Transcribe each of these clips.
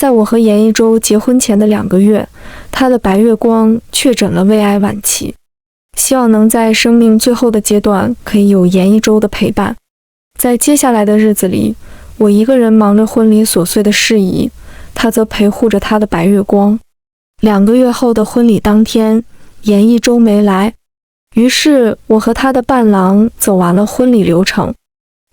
在我和严一舟结婚前的2个月，他的白月光确诊了胃癌晚期，希望能在生命最后的阶段可以有严一舟的陪伴。在接下来的日子里，我一个人忙着婚礼琐碎的事宜，他则陪护着他的白月光。2个月后的婚礼当天，严一舟没来，于是我和他的伴郎走完了婚礼流程。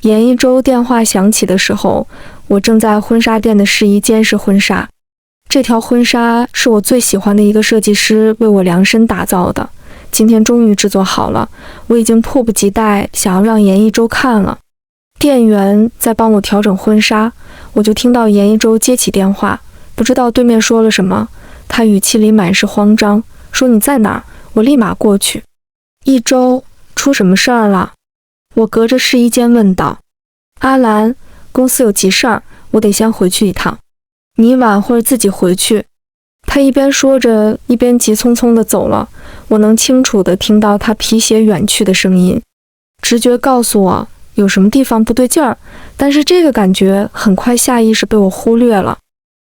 严一舟电话响起的时候，我正在婚纱店的试衣间试婚纱。这条婚纱是我最喜欢的一个设计师为我量身打造的，今天终于制作好了，我已经迫不及待想要让严一舟看了。店员在帮我调整婚纱，我就听到严一舟接起电话，不知道对面说了什么，他语气里满是慌张，说你在哪儿？我立马过去。一舟，出什么事儿了？我隔着试衣间问道。阿兰，公司有急事儿，我得先回去一趟。你晚会儿自己回去。他一边说着，一边急匆匆地走了，我能清楚地听到他皮鞋远去的声音。直觉告诉我有什么地方不对劲儿，但是这个感觉很快下意识被我忽略了。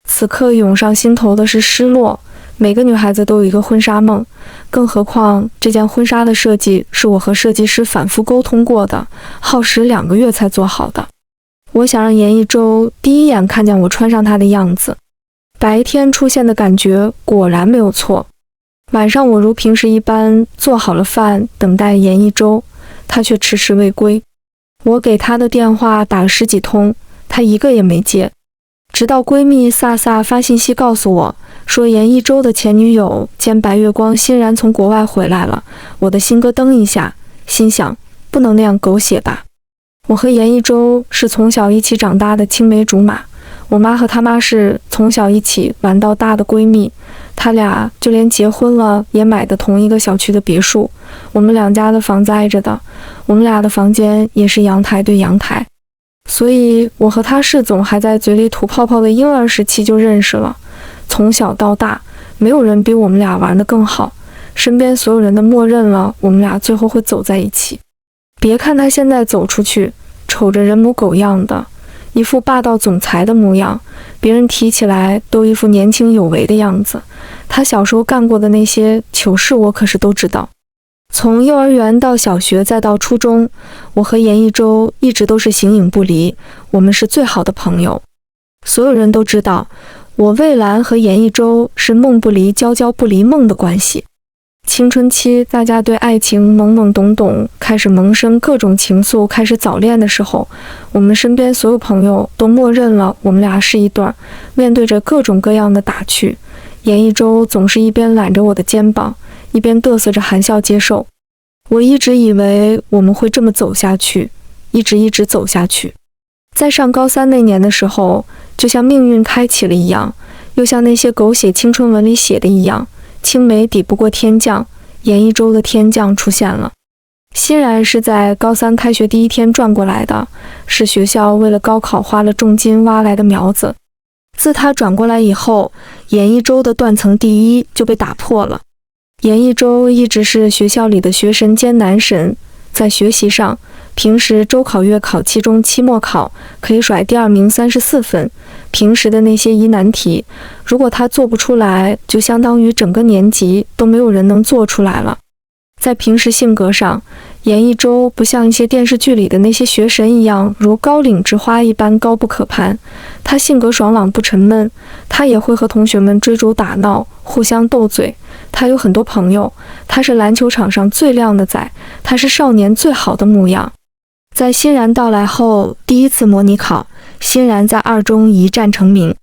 此刻涌上心头的是失落。每个女孩子都有一个婚纱梦，更何况这件婚纱的设计是我和设计师反复沟通过的，耗时2个月才做好的。我想让严一舟第一眼看见我穿上它的样子。白天出现的感觉果然没有错。晚上我如平时一般做好了饭，等待严一舟，他却迟迟未归。我给他的电话打了10几通，他一个也没接。直到闺蜜飒飒发信息告诉我，说严一舟的前女友兼白月光欣然从国外回来了，我的心咯噔一下，心想不能那样狗血吧。我和严一舟是从小一起长大的青梅竹马，我妈和她妈是从小一起玩到大的闺蜜，她俩就连结婚了也买的同一个小区的别墅，我们2家的房子挨着的，我们俩的房间也是阳台对阳台。所以我和他是总还在嘴里吐泡泡的婴儿时期就认识了，从小到大没有人比我们俩玩得更好，身边所有人都默认了我们俩最后会走在一起。别看他现在走出去瞅着人模狗样的，一副霸道总裁的模样，别人提起来都一副年轻有为的样子，他小时候干过的那些糗事我可是都知道。从幼儿园到小学再到初中，我和严一舟一直都是形影不离，我们是最好的朋友。所有人都知道，我蔚蓝和严一舟是梦不离娇娇不离梦的关系。青春期大家对爱情懵懵懂懂，开始萌生各种情愫，开始早恋的时候，我们身边所有朋友都默认了我们俩是一对儿。面对着各种各样的打趣，严一舟总是一边揽着我的肩膀，一边嘚瑟着含笑接受。我一直以为我们会这么走下去，一直走下去。在上高3那年的时候，就像命运开启了一样，又像那些狗血青春文里写的一样，青梅抵不过天降，严一舟的天降出现了。欣然是在高3开学第一天转过来的，是学校为了高考花了重金挖来的苗子。自他转过来以后，严一舟的断层第一就被打破了。严一舟一直是学校里的学神兼男神，在学习上，平时周考、月考、期中、期末考可以甩第2名34分，平时的那些疑难题，如果他做不出来，就相当于整个年级都没有人能做出来了。在平时性格上，严一舟不像一些电视剧里的那些学神一样如高岭之花一般高不可攀，他性格爽朗不沉闷，他也会和同学们追逐打闹，互相斗嘴。他有很多朋友，他是篮球场上最靓的仔，他是少年最好的模样。在欣然到来后，第一次模拟考，欣然在2中一战成名。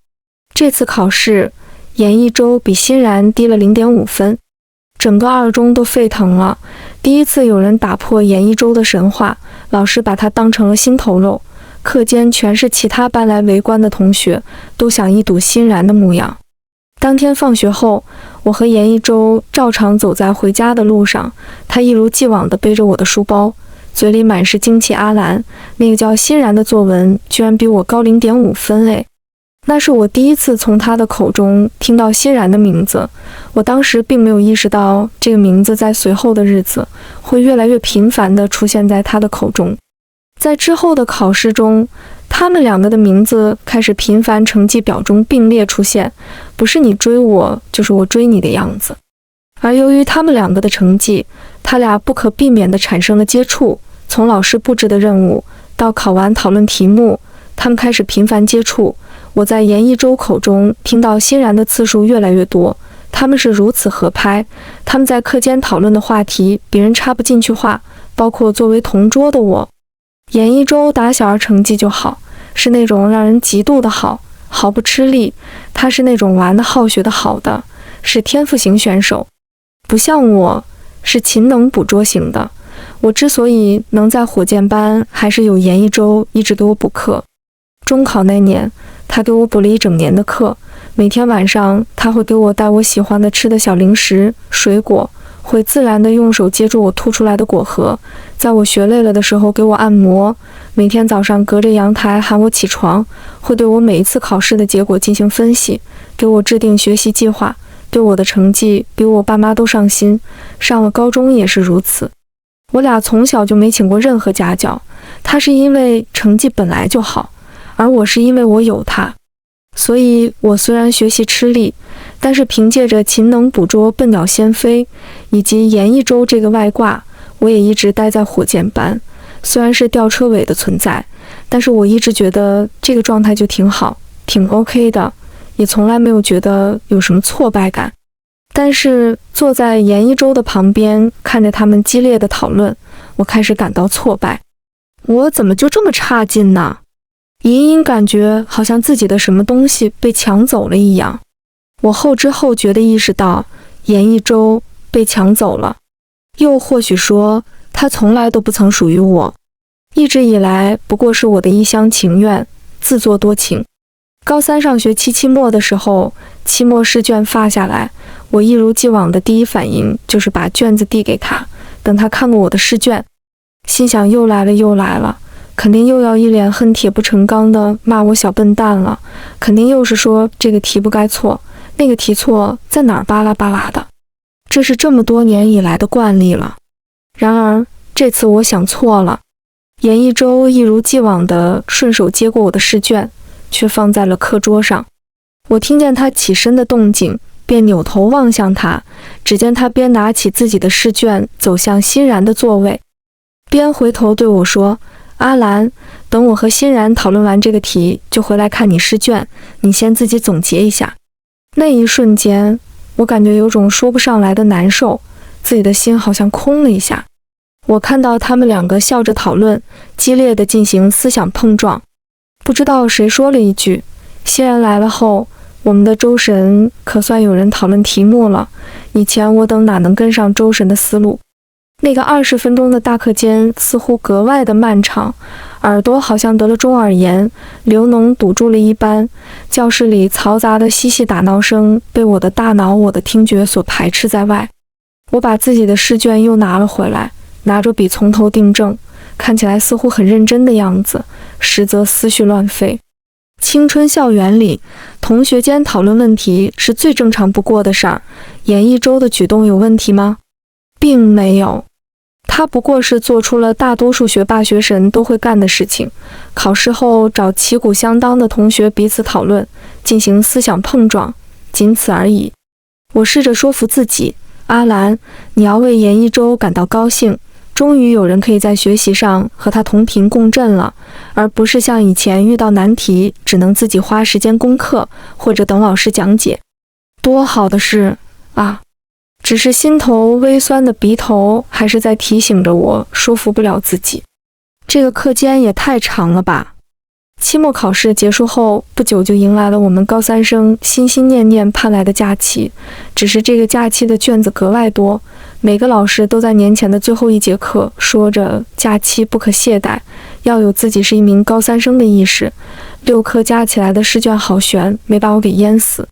这次考试，严一舟比欣然低了0.5分，整个2中都沸腾了。第一次有人打破严一舟的神话，老师把他当成了心头肉，课间全是其他班来围观的同学，都想一睹欣然的模样。当天放学后，我和严一舟照常走在回家的路上，他一如既往地背着我的书包，嘴里满是惊奇。阿兰，那个叫欣然的作文居然比我高0.5分诶！那是我第一次从他的口中听到欣然的名字，我当时并没有意识到这个名字在随后的日子会越来越频繁地出现在他的口中。在之后的考试中，他们两个的名字开始频繁成绩表中并列出现，不是你追我，就是我追你的样子。而由于他们两个的成绩，他俩不可避免地产生了接触，从老师布置的任务到考完讨论题目，他们开始频繁接触。我在严一舟口中听到欣然的次数越来越多，他们是如此合拍，他们在课间讨论的话题别人插不进去话，包括作为同桌的我。严一舟打小儿成绩就好，是那种让人嫉妒的好，毫不吃力，他是那种玩的好学的好的，是天赋型选手，不像我是勤能补拙型的。我之所以能在火箭班，还是有严一舟一直给我补课。中考那年，他给我补了一整年的课，每天晚上他会给我带我喜欢的吃的小零食、水果，会自然地用手接住我吐出来的果核，在我学累了的时候给我按摩。每天早上隔着阳台喊我起床，会对我每一次考试的结果进行分析，给我制定学习计划，对我的成绩比我爸妈都上心。上了高中也是如此。我俩从小就没请过任何家教，他是因为成绩本来就好，而我是因为我有他。所以我虽然学习吃力，但是凭借着勤能捕捉笨鸟先飞以及严一舟这个外挂，我也一直待在火箭班。虽然是吊车尾的存在，但是我一直觉得这个状态就挺好，挺 OK 的，也从来没有觉得有什么挫败感。但是坐在严一舟的旁边，看着他们激烈的讨论，我开始感到挫败。我怎么就这么差劲呢？隐隐感觉好像自己的什么东西被抢走了一样。我后知后觉地意识到，严一舟被抢走了，又或许说他从来都不曾属于我，一直以来不过是我的一厢情愿，自作多情。高三上学期末的时候，期末试卷发下来，我一如既往的第一反应就是把卷子递给他，等他看过我的试卷，心想又来了，肯定又要一脸恨铁不成钢的骂我小笨蛋了，肯定又是说这个题不该错，那个题错在哪儿巴拉巴拉的，这是这么多年以来的惯例了。然而这次我想错了，严一舟一如既往的顺手接过我的试卷，却放在了课桌上。我听见他起身的动静，便扭头望向他，只见他边拿起自己的试卷走向欣然的座位，边回头对我说：阿兰，等我和欣然讨论完这个题，就回来看你试卷，你先自己总结一下。那一瞬间，我感觉有种说不上来的难受，自己的心好像空了一下。我看到他们两个笑着讨论，激烈地进行思想碰撞。不知道谁说了一句：欣然来了后，我们的周神可算有人讨论题目了，以前我等哪能跟上周神的思路。那个20分钟的大课间似乎格外的漫长，耳朵好像得了中耳炎，流脓堵住了一般。教室里嘈杂的嬉戏打闹声被我的大脑、我的听觉所排斥在外。我把自己的试卷又拿了回来，拿着笔从头订正，看起来似乎很认真的样子，实则思绪乱飞。青春校园里，同学间讨论问题是最正常不过的事儿。严一舟的举动有问题吗？并没有。他不过是做出了大多数学霸学神都会干的事情，考试后找旗鼓相当的同学彼此讨论，进行思想碰撞，仅此而已。我试着说服自己，阿兰，你要为严一舟感到高兴，终于有人可以在学习上和他同频共振了，而不是像以前遇到难题只能自己花时间攻克，或者等老师讲解。多好的事啊！只是心头微酸的鼻头还是在提醒着我，说服不了自己。这个课间也太长了吧！期末考试结束后不久，就迎来了我们高三生心心念念盼来的假期。只是这个假期的卷子格外多，每个老师都在年前的最后一节课说着假期不可懈怠，要有自己是一名高三生的意识。6科加起来的试卷好悬，没把我给淹死。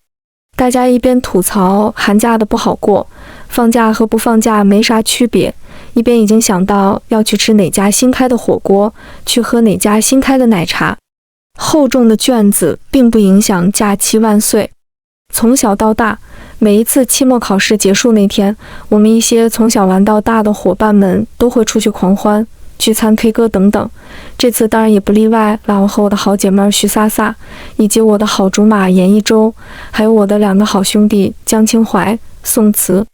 大家一边吐槽寒假的不好过，放假和不放假没啥区别，一边已经想到要去吃哪家新开的火锅，去喝哪家新开的奶茶。厚重的卷子并不影响假期万岁。从小到大，每一次期末考试结束那天，我们一些从小玩到大的伙伴们都会出去狂欢，聚餐、K 歌等等。这次当然也不例外，我和我的好姐妹徐飒飒，以及我的好竹马严一舟，还有我的2个好兄弟江清怀、宋慈。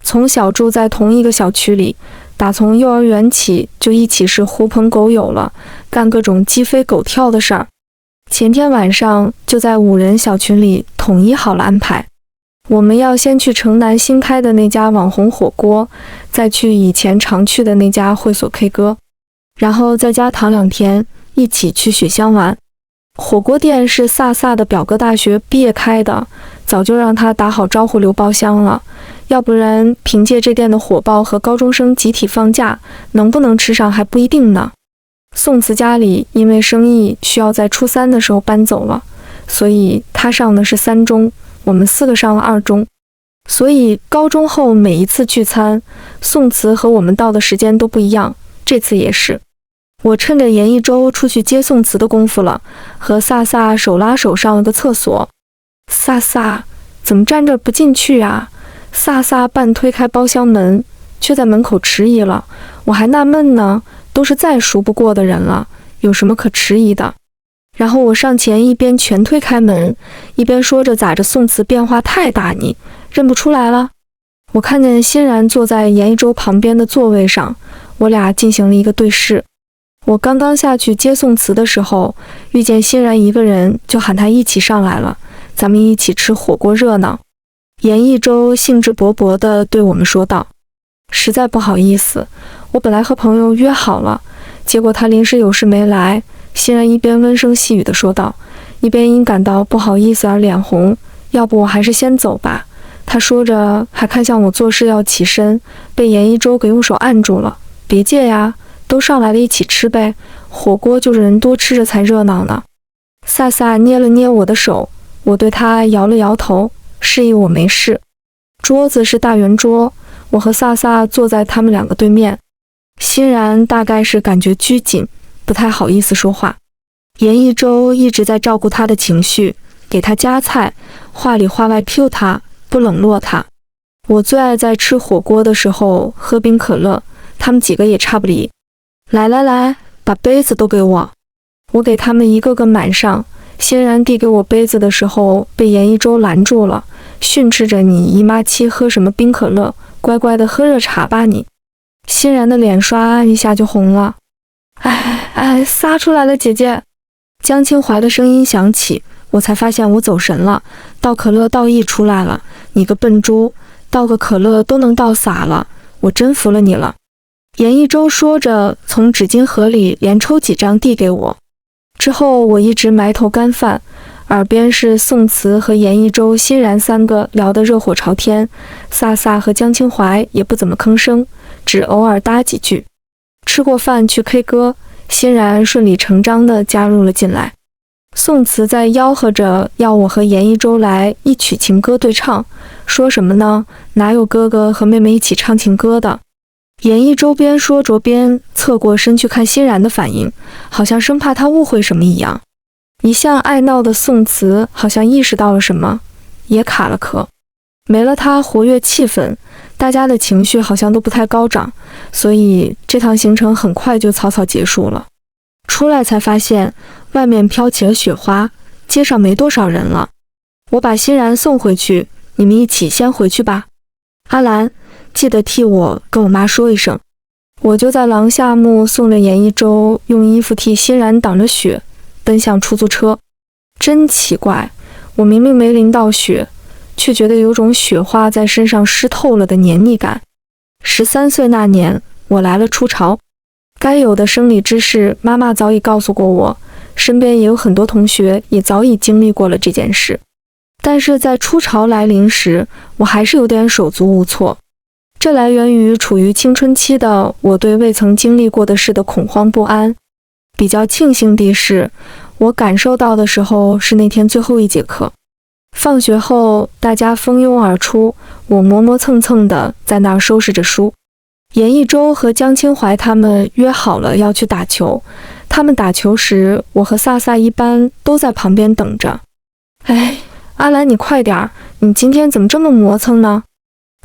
从小住在同一个小区里，打从幼儿园起就一起是狐朋狗友了，干各种鸡飞狗跳的事儿。前天晚上就在5人小群里统一好了安排，我们要先去城南新开的那家网红火锅，再去以前常去的那家会所 K 歌，然后在家躺2天，一起去雪乡玩。火锅店是飒飒的表哥大学毕业开的，早就让他打好招呼留包厢了，要不然凭借这店的火爆和高中生集体放假，能不能吃上还不一定呢。宋慈家里因为生意需要在初3的时候搬走了，所以他上的是3中，我们4个上了2中。所以高中后每一次聚餐，宋慈和我们到的时间都不一样，这次也是。我趁着严一舟出去接宋慈的功夫了，和飒飒手拉手上了个厕所。飒飒，怎么站这不进去啊？飒飒半推开包厢门，却在门口迟疑了。我还纳闷呢，都是再熟不过的人了，有什么可迟疑的？然后我上前一边全推开门，一边说着咋着宋慈变化太大，你认不出来了？我看见欣然坐在严一舟旁边的座位上，我俩进行了一个对视。我刚刚下去接宋慈的时候，遇见欣然一个人，就喊他一起上来了，咱们一起吃火锅热闹。严一舟兴致勃勃地对我们说道：实在不好意思，我本来和朋友约好了，结果他临时有事没来。欣然一边温声细语地说道，一边因感到不好意思而脸红，要不我还是先走吧。他说着还看向我做事要起身，被严一舟给用手按住了，别介呀，都上来了一起吃呗，火锅就是人多吃着才热闹呢。飒飒捏了捏我的手，我对他摇了摇头，示意我没事。桌子是大圆桌，我和飒飒坐在他们2个对面。欣然大概是感觉拘谨，不太好意思说话。严一舟一直在照顾他的情绪，给他夹菜，话里话外 cue 他，不冷落他。我最爱在吃火锅的时候喝冰可乐，他们几个也差不离。来来来，把杯子都给我。我给他们一个个满上。欣然递给我杯子的时候，被严一舟拦住了，训斥着你姨妈期喝什么冰可乐，乖乖的喝热茶吧你。欣然的脸刷一下就红了。撒出来了姐姐。江清怀的声音响起，我才发现我走神了，倒可乐倒溢出来了，你个笨猪，倒个可乐都能倒洒了，我真服了你了。严一舟说着，从纸巾盒里连抽几张递给我。之后我一直埋头干饭，耳边是宋慈和严一舟、欣然3个聊得热火朝天，飒飒和江清怀也不怎么吭声，只偶尔搭几句。吃过饭去 K 歌，欣然顺理成章地加入了进来。宋慈在吆喝着要我和严一舟来一曲情歌对唱，说什么呢？哪有哥哥和妹妹一起唱情歌的？严一舟边说着边侧过身去看欣然的反应，好像生怕他误会什么一样。一向爱闹的宋慈好像意识到了什么，也卡了壳。没了他活跃气氛，大家的情绪好像都不太高涨，所以这趟行程很快就草草结束了。出来才发现外面飘起了雪花，街上没多少人了。我把欣然送回去，你们一起先回去吧。阿兰，记得替我跟我妈说一声。我就在廊下目送着严一舟用衣服替欣然挡着雪，奔向出租车。真奇怪，我明明没淋到雪，却觉得有种雪花在身上湿透了的黏腻感。13岁那年，我来了初潮，该有的生理知识妈妈早已告诉过我，身边也有很多同学也早已经历过了这件事。但是在初潮来临时，我还是有点手足无措。这来源于处于青春期的我对未曾经历过的事的恐慌不安。比较庆幸的是，我感受到的时候是那天最后一节课。放学后，大家蜂拥而出，我磨磨蹭蹭的在那儿收拾着书。严一舟和江清怀他们约好了要去打球，他们打球时，我和飒飒一般都在旁边等着。阿兰，你快点儿，你今天怎么这么磨蹭呢？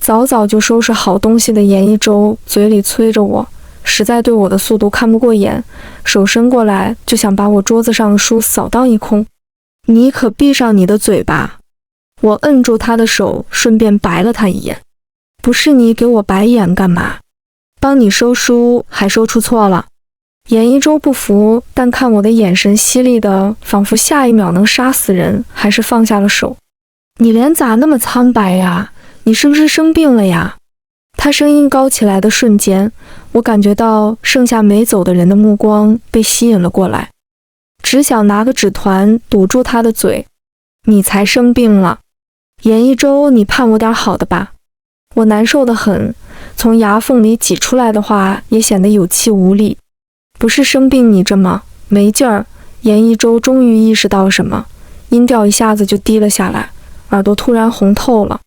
早早就收拾好东西的严一舟嘴里催着我，实在对我的速度看不过眼，手伸过来就想把我桌子上的书扫荡一空。你可闭上你的嘴巴！我摁住他的手，顺便白了他一眼。不是你给我白眼干嘛？帮你收书还收出错了？严一舟不服，但看我的眼神犀利的，仿佛下一秒能杀死人，还是放下了手。你脸咋那么苍白呀？你是不是生病了呀？他声音高起来的瞬间，我感觉到剩下没走的人的目光被吸引了过来，只想拿个纸团堵住他的嘴。你才生病了，严一舟，你盼我点好的吧？我难受得很，从牙缝里挤出来的话也显得有气无力。不是生病你这么没劲儿。严一舟终于意识到了什么，音调一下子就低了下来，耳朵突然红透了。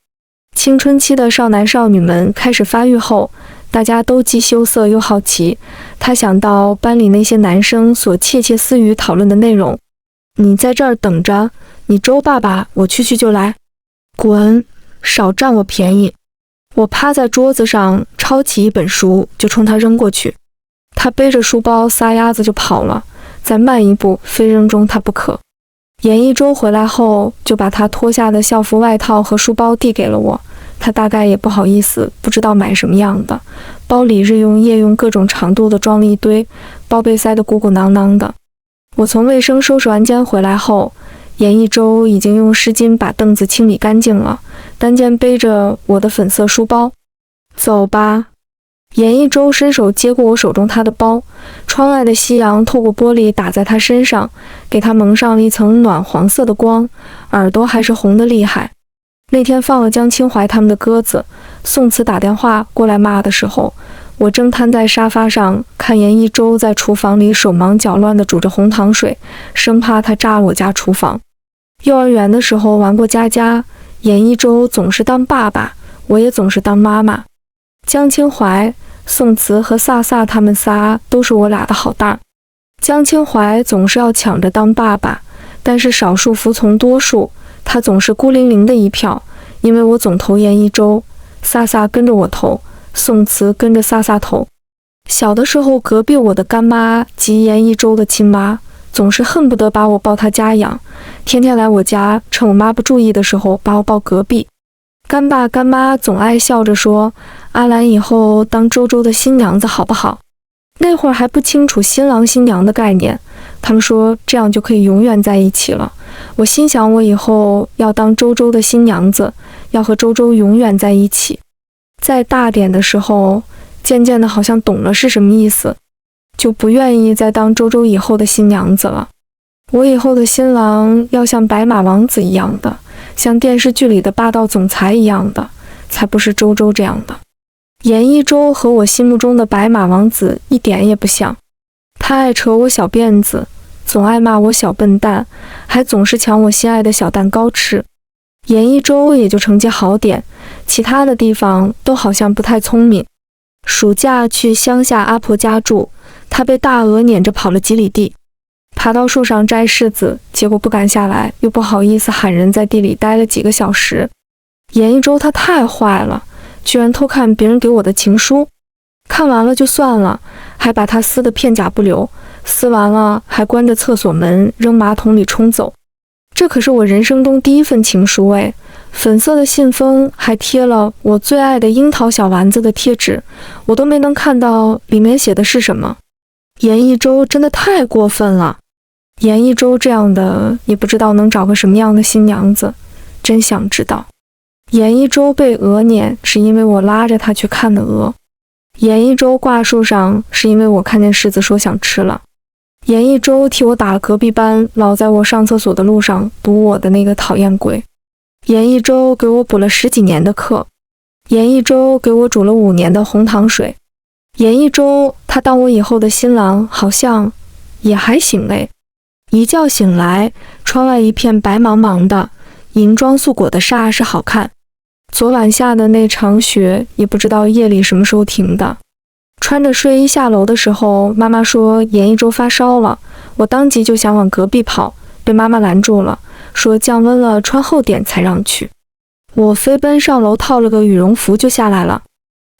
青春期的少男少女们开始发育后，大家都既羞涩又好奇。他想到班里那些男生所窃窃私语讨论的内容。你在这儿等着，你周爸爸我去就来。滚，少占我便宜。我趴在桌子上抄起一本书就冲他扔过去，他背着书包撒丫子就跑了，再慢一步非扔中他不可。严一舟回来后就把他脱下的校服外套和书包递给了我，他大概也不好意思，不知道买什么样的，包里日用夜用各种长度的装了一堆，包被塞得鼓鼓囊囊的。我从卫生收拾完间回来后，严一舟已经用湿巾把凳子清理干净了，单肩背着我的粉色书包。走吧。严一舟伸手接过我手中他的包，窗外的夕阳透过玻璃打在他身上，给他蒙上了一层暖黄色的光，耳朵还是红得厉害。那天放了江清淮他们的鸽子，宋慈打电话过来骂的时候，我正瘫在沙发上看严一舟在厨房里手忙脚乱地煮着红糖水，生怕他炸我家厨房。幼儿园的时候玩过家家，严一舟总是当爸爸，我也总是当妈妈。江清淮、宋慈和飒飒他们仨都是我俩的好蛋儿。江清淮总是要抢着当爸爸，但是少数服从多数，他总是孤零零的一票，因为我总投严一舟，飒飒跟着我投，宋慈跟着飒飒投。小的时候，隔壁我的干妈及严一舟的亲妈总是恨不得把我抱她家养，天天来我家，趁我妈不注意的时候把我抱隔壁。干爸干妈总爱笑着说，阿兰以后当周周的新娘子好不好？那会儿还不清楚新郎新娘的概念，他们说这样就可以永远在一起了。我心想，我以后要当周周的新娘子，要和周周永远在一起。再大点的时候，渐渐的好像懂了是什么意思，就不愿意再当周周以后的新娘子了。我以后的新郎要像白马王子一样的，像电视剧里的霸道总裁一样的，才不是周周这样的。严一舟和我心目中的白马王子一点也不像，他爱扯我小辫子，总爱骂我小笨蛋，还总是抢我心爱的小蛋糕吃。严一舟也就成绩好点，其他的地方都好像不太聪明。暑假去乡下阿婆家住，他被大鹅撵着跑了几里地，爬到树上摘柿子，结果不敢下来，又不好意思喊人，在地里待了几个小时。严一舟他太坏了，居然偷看别人给我的情书，看完了就算了，还把它撕得片甲不留，撕完了还关着厕所门扔马桶里冲走。这可是我人生中第一份情书哎，粉色的信封还贴了我最爱的樱桃小丸子的贴纸，我都没能看到里面写的是什么。严一舟真的太过分了，严一舟这样的也不知道能找个什么样的新娘子，真想知道。严一舟被鹅撵是因为我拉着他去看的鹅，严一舟挂树上是因为我看见柿子说想吃了。严一舟替我打了隔壁班老在我上厕所的路上堵我的那个讨厌鬼。严一舟给我补了10几年的课，严一舟给我煮了5年的红糖水。严一舟他当我以后的新郎好像也还行嘞。一觉醒来，窗外一片白茫茫的，银装素裹的煞是好看。昨晚下的那场雪也不知道夜里什么时候停的。穿着睡衣下楼的时候，妈妈说严一舟发烧了，我当即就想往隔壁跑，被妈妈拦住了，说降温了穿厚点才让去。我飞奔上楼套了个羽绒服就下来了。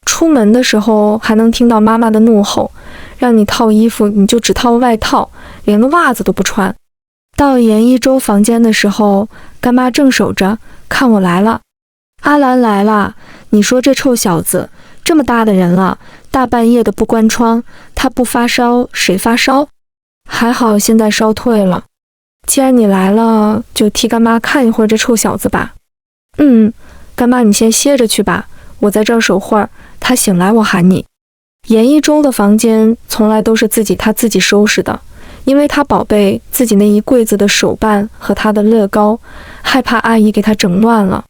出门的时候还能听到妈妈的怒吼，让你套衣服你就只套外套，连个袜子都不穿。到严一周房间的时候，干妈正守着，看我来了。阿兰来了，你说这臭小子，这么大的人了，大半夜的不关窗，他不发烧谁发烧？还好现在烧退了。既然你来了，就替干妈看一会儿这臭小子吧。干妈你先歇着去吧，我在这儿守会儿，他醒来我喊你。严一周的房间从来都是他自己收拾的，因为他宝贝自己那一柜子的手办和他的乐高，害怕阿姨给他整乱了。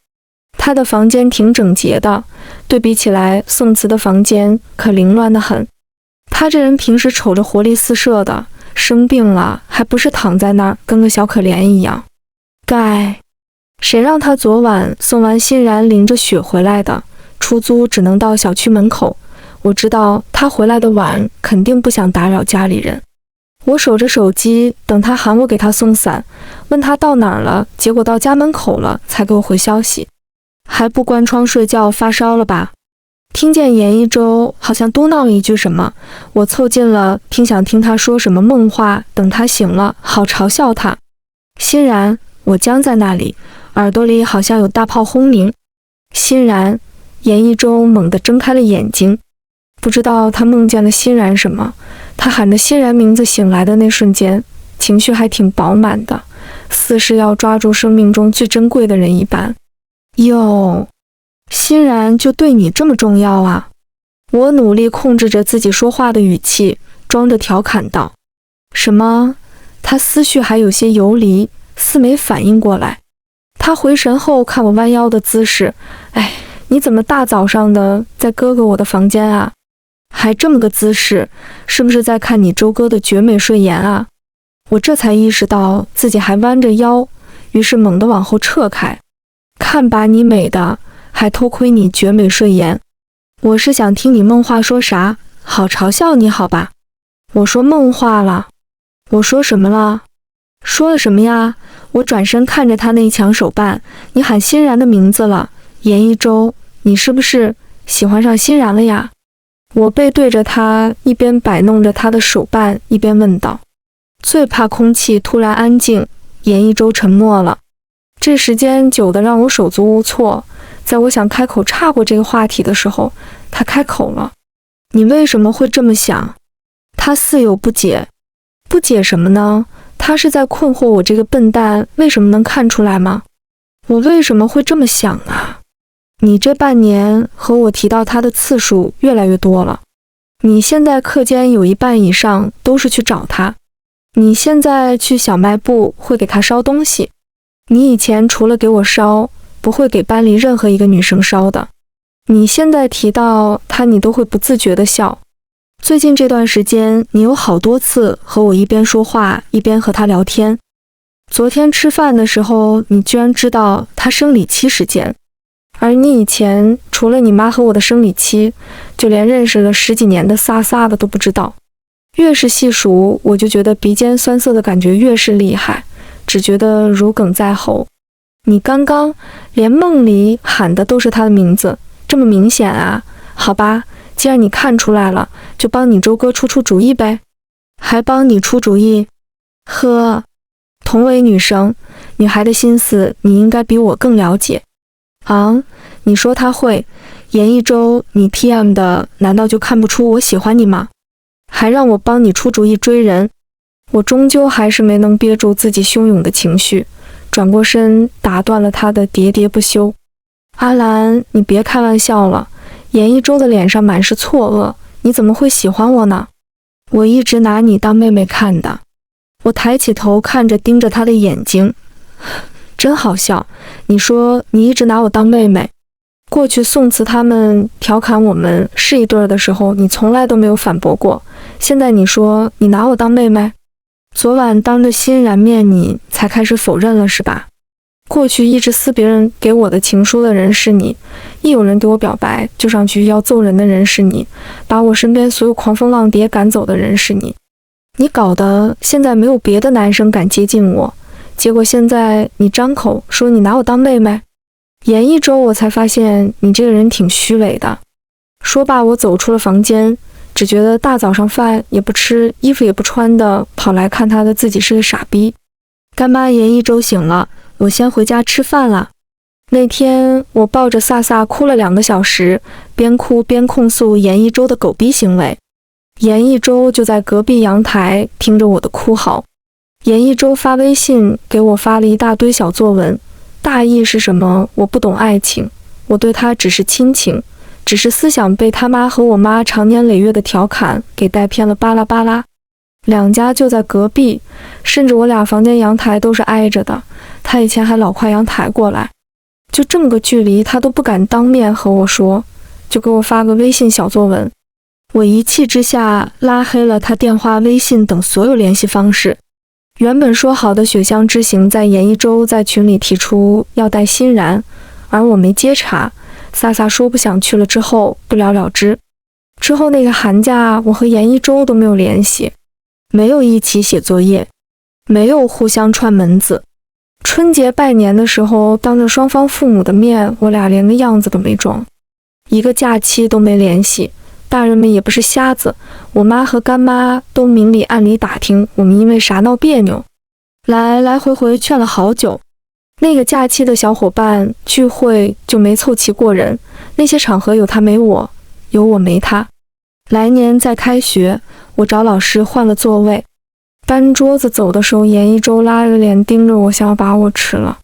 他的房间挺整洁的，对比起来宋慈的房间可凌乱得很。他这人平时瞅着活力四射的，生病了还不是躺在那儿跟个小可怜一样。谁让他昨晚送完欣然淋着雪回来的，出租只能到小区门口。我知道他回来的晚，肯定不想打扰家里人。我守着手机，等他喊我给他送伞，问他到哪儿了，结果到家门口了才给我回消息。还不关窗睡觉，发烧了吧？听见严一周好像嘟囔了一句什么，我凑近了想听他说什么梦话，等他醒了好嘲笑他。欣然，我僵在那里，耳朵里好像有大炮轰鸣。欣然，严一周猛地睁开了眼睛，不知道他梦见了欣然什么。他喊着欣然名字醒来的那瞬间，情绪还挺饱满的，似是要抓住生命中最珍贵的人一般。哟，欣然就对你这么重要啊？我努力控制着自己说话的语气，装着调侃道。什么？他思绪还有些游离，似没反应过来。他回神后看我弯腰的姿势，你怎么大早上的在哥哥我的房间啊？还这么个姿势，是不是在看你周哥的绝美睡颜啊？我这才意识到自己还弯着腰，于是猛地往后撤开。看把你美的，还偷窥你绝美睡颜。我是想听你梦话说啥，好嘲笑你好吧？我说梦话了。我说什么了？说了什么呀？我转身看着他那一墙手办，你喊欣然的名字了。严一周，你是不是喜欢上欣然了呀？我背对着他，一边摆弄着他的手办，一边问道。最怕空气突然安静，严一周沉默了。这时间久得让我手足无措，在我想开口岔过这个话题的时候，他开口了。你为什么会这么想？他似有不解。不解什么呢？他是在困惑我这个笨蛋为什么能看出来吗？我为什么会这么想啊？你这半年和我提到他的次数越来越多了。你现在课间有一半以上都是去找他。你现在去小卖部会给他烧东西。你以前除了给我烧，不会给班里任何一个女生烧的。你现在提到他，你都会不自觉地笑。最近这段时间，你有好多次和我一边说话一边和他聊天。昨天吃饭的时候，你居然知道他生理期时间，而你以前除了你妈和我的生理期，就连认识了10几年的撒撒的都不知道。越是细数，我就觉得鼻尖酸涩的感觉越是厉害，只觉得如鲠在喉。你刚刚连梦里喊的都是他的名字，这么明显啊？好吧，既然你看出来了，就帮你周哥出主意呗。还帮你出主意？呵，同为女生，女孩的心思你应该比我更了解。你说他会？严一周，你 TM 的难道就看不出我喜欢你吗？还让我帮你出主意追人？我终究还是没能憋住自己汹涌的情绪，转过身打断了他的喋喋不休。阿兰，你别开玩笑了。严一周的脸上满是错愕，你怎么会喜欢我呢？我一直拿你当妹妹看的。我抬起头看着盯着他的眼睛，真好笑。你说你一直拿我当妹妹，过去宋慈他们调侃我们是一对的时候，你从来都没有反驳过。现在你说你拿我当妹妹，昨晚当着欣然面你才开始否认了是吧？过去一直撕别人给我的情书的人是你，一有人给我表白就上去要揍人的人是你，把我身边所有狂风浪蝶赶走的人是你。你搞得现在没有别的男生敢接近我，结果现在你张口说你拿我当妹妹。严一周我才发现你这个人挺虚伪的。说罢，我走出了房间，只觉得大早上饭也不吃，衣服也不穿的跑来看他的自己是个傻逼。干妈严一周醒了，我先回家吃饭了。那天我抱着飒飒哭了2个小时，边哭边控诉严一周的狗逼行为。严一周就在隔壁阳台听着我的哭嚎。严一周发微信给我发了一大堆小作文，大意是什么？我不懂爱情，我对他只是亲情，只是思想被他妈和我妈长年累月的调侃给带偏了，巴拉巴拉。两家就在隔壁，甚至我俩房间阳台都是挨着的，他以前还老跨阳台过来。就这么个距离，他都不敢当面和我说，就给我发个微信小作文。我一气之下拉黑了他电话、微信等所有联系方式。原本说好的雪乡之行，在严一周在群里提出要带欣然，而我没接茬。飒飒说不想去了之后不了了之。之后那个寒假，我和严一周都没有联系，没有一起写作业，没有互相串门子。春节拜年的时候，当着双方父母的面，我俩连个样子都没装，一个假期都没联系。大人们也不是瞎子，我妈和干妈都明里暗里打听我们因为啥闹别扭，来来回回劝了好久。那个假期的小伙伴聚会就没凑齐过人，那些场合有他没我，有我没他。来年再开学，我找老师换了座位。搬桌子走的时候，严一周拉着脸盯着我，想要把我吃了。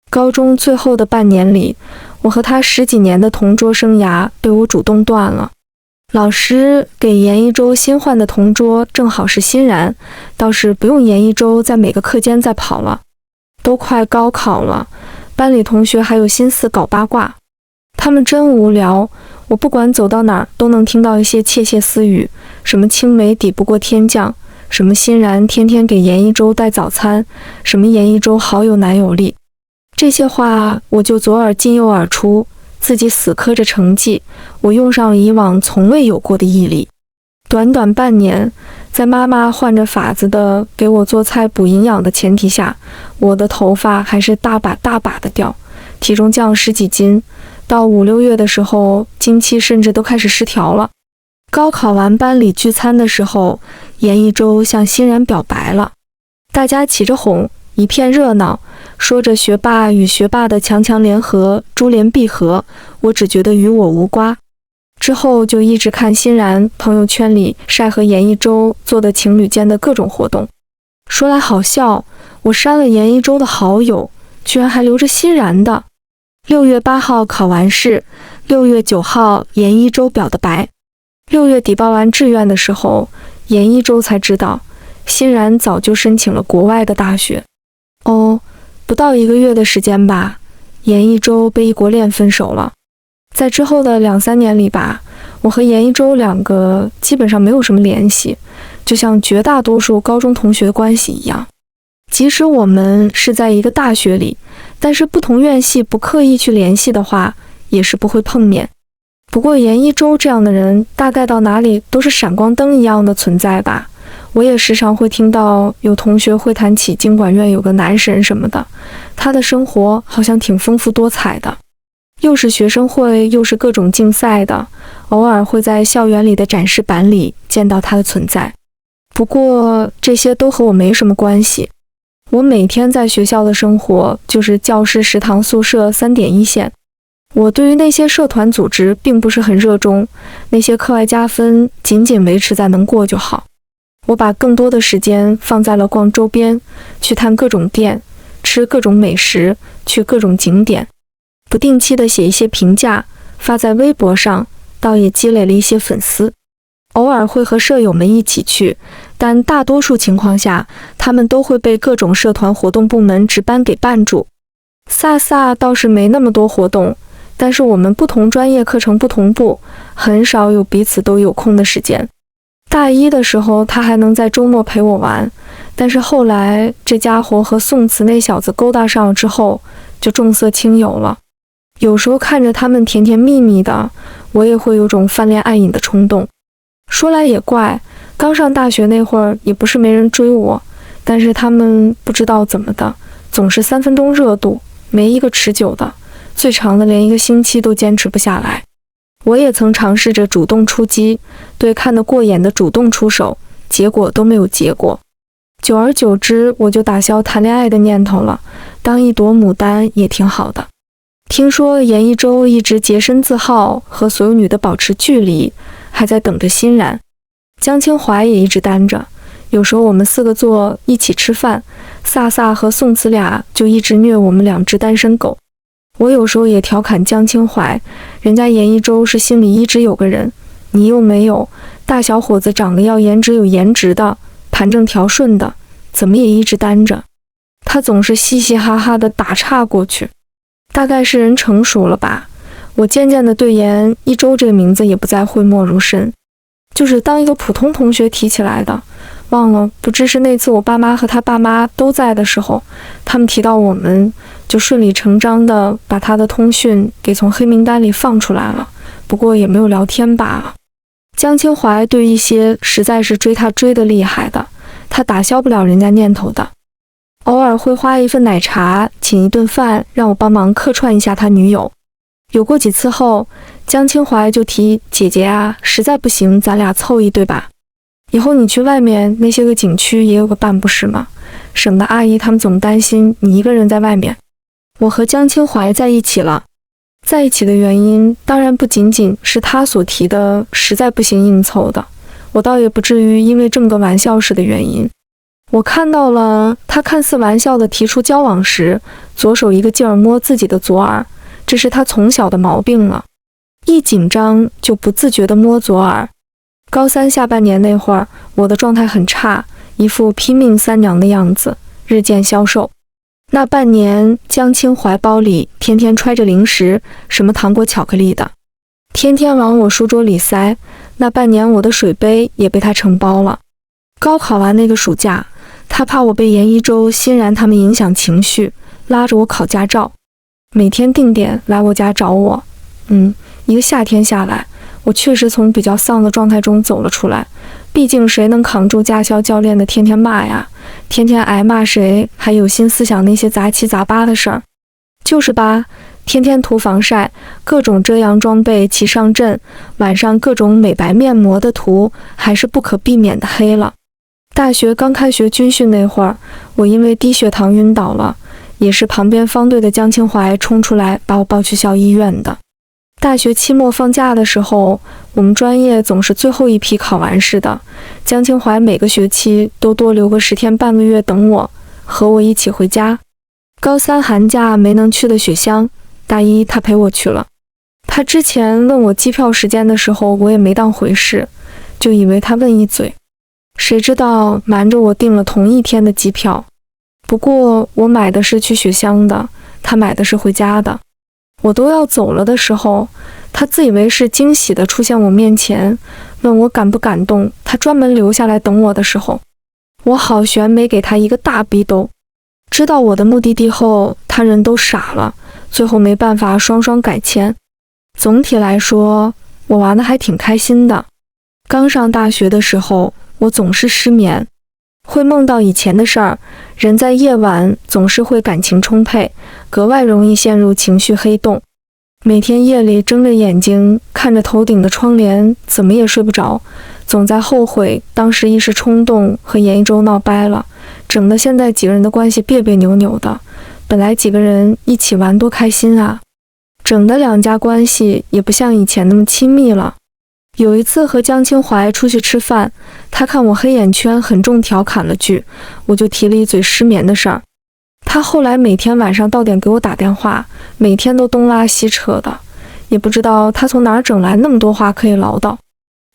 高中最后的半年里，我和他10几年的同桌生涯被我主动断了。老师给严一周新换的同桌正好是欣然，倒是不用严一周在每个课间再跑了。都快高考了，班里同学还有心思搞八卦，他们真无聊。我不管走到哪儿都能听到一些窃窃私语，什么青梅抵不过天降，什么欣然天天给严一周带早餐，什么严一周好有男友力。这些话我就左耳进右耳出，自己死磕着成绩，我用上了以往从未有过的毅力。短短半年，在妈妈换着法子的给我做菜补营养的前提下，我的头发还是大把大把的掉，体重降10几斤，到5、6月的时候，经期甚至都开始失调了。高考完班里聚餐的时候，严一周向欣然表白了，大家起着哄，一片热闹，说着学霸与学霸的强强联合，珠联璧合，我只觉得与我无瓜。之后就一直看欣然朋友圈里晒和严一周做的情侣间的各种活动。说来好笑，我删了严一周的好友，居然还留着欣然的。6月8号考完试，6月9号严一周表的白。6月底报完志愿的时候，严一周才知道，欣然早就申请了国外的大学。不到1个月的时间吧，严一周被异国恋分手了。在之后的2、3年里吧，我和严一周2个基本上没有什么联系，就像绝大多数高中同学关系一样。即使我们是在一个大学里，但是不同院系不刻意去联系的话，也是不会碰面。不过严一周这样的人，大概到哪里都是闪光灯一样的存在吧。我也时常会听到有同学会谈起经管院有个男神什么的，他的生活好像挺丰富多彩的，又是学生会，又是各种竞赛的，偶尔会在校园里的展示板里见到他的存在。不过这些都和我没什么关系，我每天在学校的生活就是教室、食堂、宿舍3点1线。我对于那些社团组织并不是很热衷，那些课外加分仅仅维持在能过就好。我把更多的时间放在了逛周边，去探各种店，吃各种美食，去各种景点，不定期的写一些评价，发在微博上，倒也积累了一些粉丝。偶尔会和舍友们一起去，但大多数情况下，他们都会被各种社团活动部门值班给绊住。飒飒倒是没那么多活动，但是我们不同专业课程不同步，很少有彼此都有空的时间。大一的时候，他还能在周末陪我玩，但是后来这家伙和宋慈那小子勾搭上了之后，就重色轻友了。有时候看着他们甜甜蜜蜜的，我也会有种泛恋爱瘾的冲动。说来也怪，刚上大学那会儿也不是没人追我，但是他们不知道怎么的，总是3分钟热度，没一个持久的，最长的连1个星期都坚持不下来。我也曾尝试着主动出击，对看得过眼的主动出手，结果都没有结果。久而久之，我就打消谈恋爱的念头了，当一朵牡丹也挺好的。听说严一舟一直洁身自好，和所有女的保持距离，还在等着欣然。江清淮也一直单着，有时候我们4个坐一起吃饭，飒飒和宋慈俩就一直虐我们2只单身狗。我有时候也调侃江清淮，人家严一舟是心里一直有个人，你又没有，大小伙子长得要颜值有颜值的，盘正条顺的，怎么也一直单着。他总是嘻嘻哈哈的打岔过去，大概是人成熟了吧。我渐渐的对严一舟这个名字也不再讳莫如深，就是当一个普通同学提起来的。忘了，不知是那次我爸妈和他爸妈都在的时候，他们提到我们，就顺理成章的把他的通讯给从黑名单里放出来了，不过也没有聊天罢了。江清淮对一些实在是追他追得厉害的，他打消不了人家念头的，偶尔会花一份奶茶，请一顿饭，让我帮忙客串一下他女友。有过几次后，江清淮就提姐姐啊，实在不行咱俩凑一对吧，以后你去外面那些个景区也有个伴不是吗？省得阿姨他们总担心你一个人在外面。我和江清淮在一起了，在一起的原因当然不仅仅是他所提的实在不行硬凑的，我倒也不至于因为这么个玩笑式的原因。我看到了他看似玩笑的提出交往时，左手一个劲儿摸自己的左耳，这是他从小的毛病了，一紧张就不自觉地摸左耳。高3下半年那会儿，我的状态很差，一副拼命三娘的样子，日渐消瘦。那半年，江清淮包里天天揣着零食，什么糖果巧克力的，天天往我书桌里塞。那半年，我的水杯也被他承包了。高考完那个暑假，他怕我被严一舟、欣然他们影响情绪，拉着我考驾照，每天定点来我家找我。一个夏天下来，我确实从比较丧的状态中走了出来。毕竟谁能扛住驾校教练的天天骂呀，天天挨骂，谁还有心思想那些杂七杂八的事儿？就是吧，天天涂防晒，各种遮阳装备齐上阵，晚上各种美白面膜的涂，还是不可避免的黑了。大学刚开学军训那会儿，我因为低血糖晕倒了，也是旁边方队的江清淮冲出来把我抱去校医院的。大学期末放假的时候，我们专业总是最后一批考完试的，江清淮每个学期都多留个10天半个月等我，和我一起回家。高3寒假没能去的雪乡，大一他陪我去了。他之前问我机票时间的时候，我也没当回事，就以为他问一嘴，谁知道瞒着我订了同一天的机票。不过我买的是去雪乡的，他买的是回家的。我都要走了的时候，他自以为是惊喜地出现我面前，问我感不感动。他专门留下来等我的时候，我好悬没给他一个大逼兜。知道我的目的地后，他人都傻了，最后没办法双双改签。总体来说，我玩得还挺开心的。刚上大学的时候，我总是失眠，会梦到以前的事儿，人在夜晚总是会感情充沛，格外容易陷入情绪黑洞。每天夜里睁着眼睛看着头顶的窗帘，怎么也睡不着，总在后悔当时一时冲动和严一舟闹掰了，整得现在几个人的关系别别扭扭的。本来几个人一起玩多开心啊，整的2家关系也不像以前那么亲密了。有一次和江清淮出去吃饭，他看我黑眼圈很重，调侃了句，我就提了一嘴失眠的事儿。他后来每天晚上到点给我打电话，每天都东拉西扯的，也不知道他从哪儿整来那么多话可以唠叨。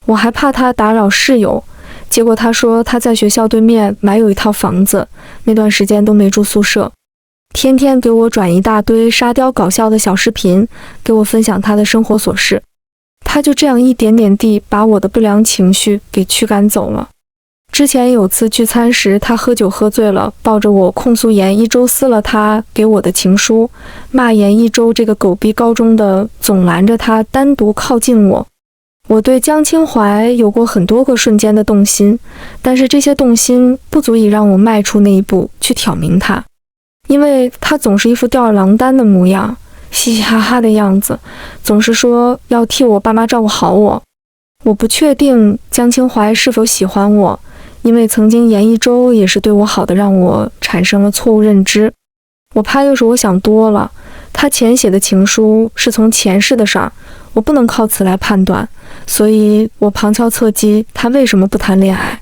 我还怕他打扰室友，结果他说他在学校对面买有一套房子，那段时间都没住宿舍，天天给我转一大堆沙雕搞笑的小视频，给我分享他的生活琐事。他就这样一点点地把我的不良情绪给驱赶走了。之前有次聚餐时，他喝酒喝醉了，抱着我控诉严一舟撕了他给我的情书，骂严一舟这个狗逼高中的总拦着他单独靠近我。我对江清淮有过很多个瞬间的动心，但是这些动心不足以让我迈出那一步去挑明他，因为他总是一副吊儿郎当的模样，嘻嘻哈哈的样子，总是说要替我爸妈照顾好我。我不确定江清淮是否喜欢我，因为曾经严一周也是对我好的，让我产生了错误认知。我怕又是我想多了，他前写的情书是从前世的事儿，我不能靠此来判断，所以我旁敲侧击他为什么不谈恋爱。